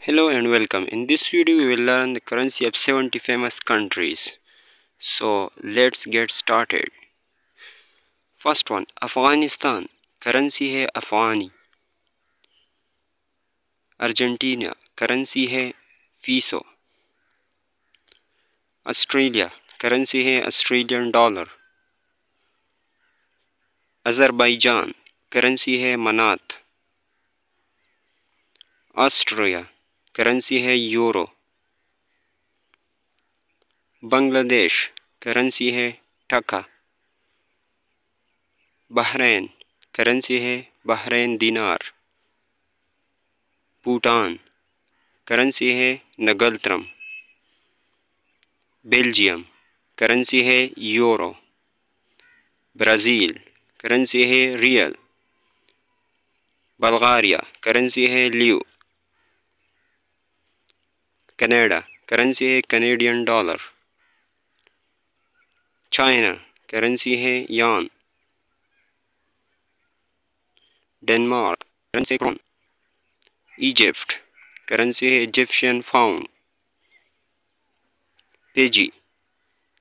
Hello and welcome. In this video we will learn the currency of 70 famous countries. So let's get started. First one, Afghanistan. Currency है अफगानी. Argentina. Currency है peso. Australia. Currency है Australian dollar. Azerbaijan. Currency है manat. Austria. Currency है euro. Bangladesh. Currency है taka. Bahrain. Currency है Bahrain dinar. Bhutan. Currency है ngultrum. Belgium. Currency है euro. Brazil. Currency है रियल. बल्गारिया. करेंसी है लियो. कनाडा. करेंसी है कैनेडियन डॉलर. चाइना. करेंसी है yuan. Denmark. Currency krone. Egypt. Currency है Egyptian pound. Fiji.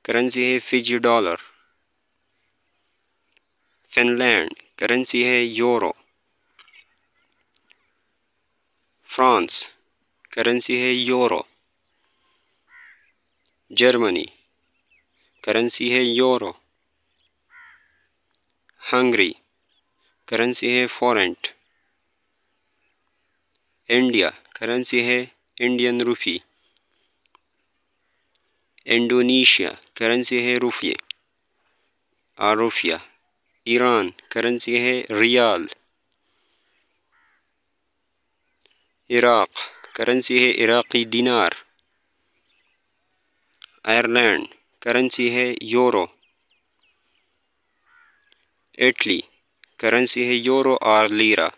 Currency है Fiji dollar. Finland. Currency है euro. France. Currency है euro. Germany. Currency है euro. Hungary. Currency है forint. India. Currency है Indian rupee. Indonesia. Currency है रुपये और रुपया. ईरान. करेंसी है रियाल. इराक. करेंसी है इराकी दिनार. आयरलैंड. करेंसी है यूरो. इटली. करेंसी है यूरो और लीरा.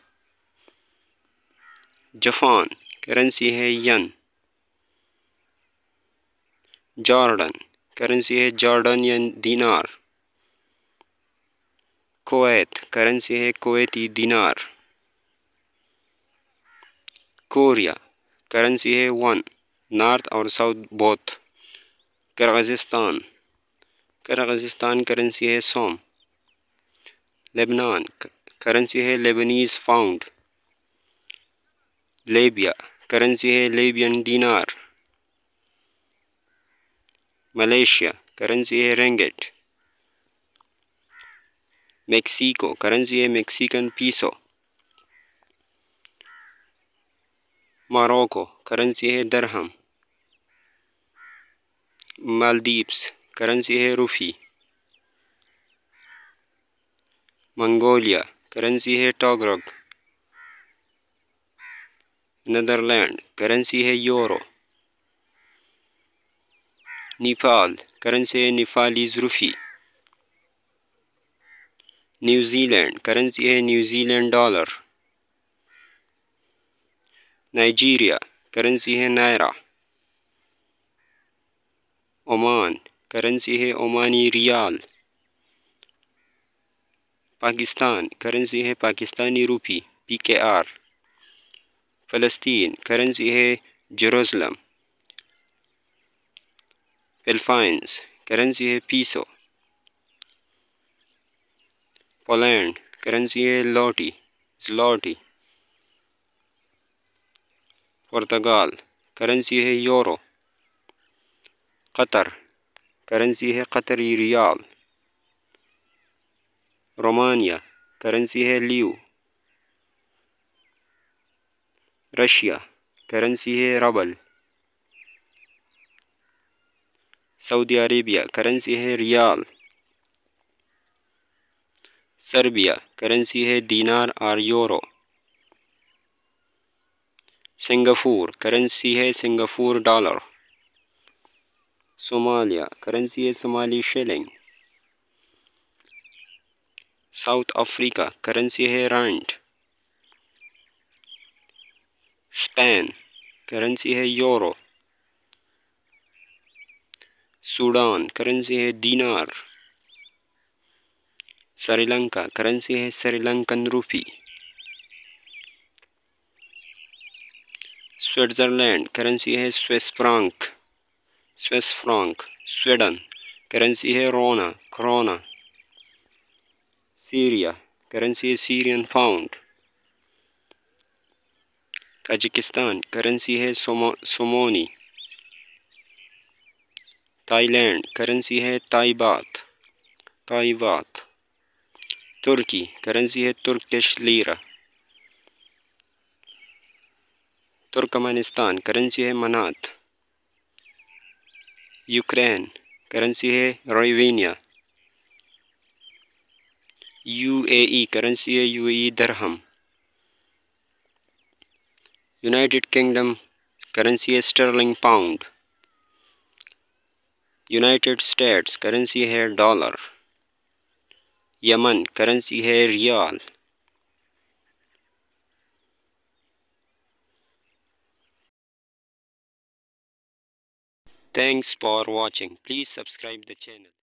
जापान. करेंसी है यन. जॉर्डन. करेंसी है जॉर्डनियन दिनार. कुवैत. करेंसी है कुवैती दिनार. कोरिया. करेंसी है वन. नॉर्थ और south both. Kyrgyzstan. Kyrgyzstan currency है सोम. लेबनान. करेंसी है लेबनीज पाउंड. लीबिया. करेंसी है लीबियन दिनार. मलेशिया. करेंसी है रिंगिट. मेक्सिको. करेंसी है मेक्सिकन पीसो. मोरक्को. करेंसी है दरहम. मालदीव्स. करेंसी है रूफी. मंगोलिया. करेंसी है टोगरोग. नीदरलैंड. करेंसी है यूरो. नेपाल. करेंसी है नेपालीज रूफी. न्यूजीलैंड. करेंसी है न्यूजीलैंड डॉलर. नाइजीरिया. करेंसी है नायरा. ओमान. करेंसी है ओमानी रियाल. पाकिस्तान. करेंसी है पाकिस्तानी रूपी PKR. फ़लस्तीन. करेंसी है जेरूसलम. फिलीपींस. करेंसी है पीसो. पोलैंड. करेंसी है ज़्लोटी. पुर्तगाल. करेंसी है यूरो. कतर. करेंसी है कतरी रियाल. रोमानिया. करेंसी है लियो. रशिया. करेंसी है रबल. Saudi Arabia. करेंसी है रियाल. सर्बिया. करेंसी है दीनार और यूरो. सिंगापुर. करेंसी है सिंगापुर डॉलर. सोमालिया. करेंसी है Somali shilling. South Africa. Currency है रैंड. स्पेन. करेंसी है यूरो. सूडान. करेंसी है दीनार. श्रीलंका. करेंसी है श्रीलंकन रूपी. स्विट्ज़रलैंड करेंसी है स्विस फ्रांक। स्वीडन करेंसी है क्रोना। सीरिया करेंसी है सीरियन पाउंड। ताजिकिस्तान करेंसी है सोमोनी। थाईलैंड करेंसी है ताई बात। तुर्की करेंसी है तुर्किश लीरा। तुर्कमेनिस्तान करेंसी है मनात। यूक्रेन करेंसी है रोवेनिया। यूएई करेंसी है यूएई दरहम। यूनाइटेड किंगडम करेंसी है sterling pound. United states currency है डॉलर। यमन करेंसी है riyal. Thanks for watching. Please subscribe the channel.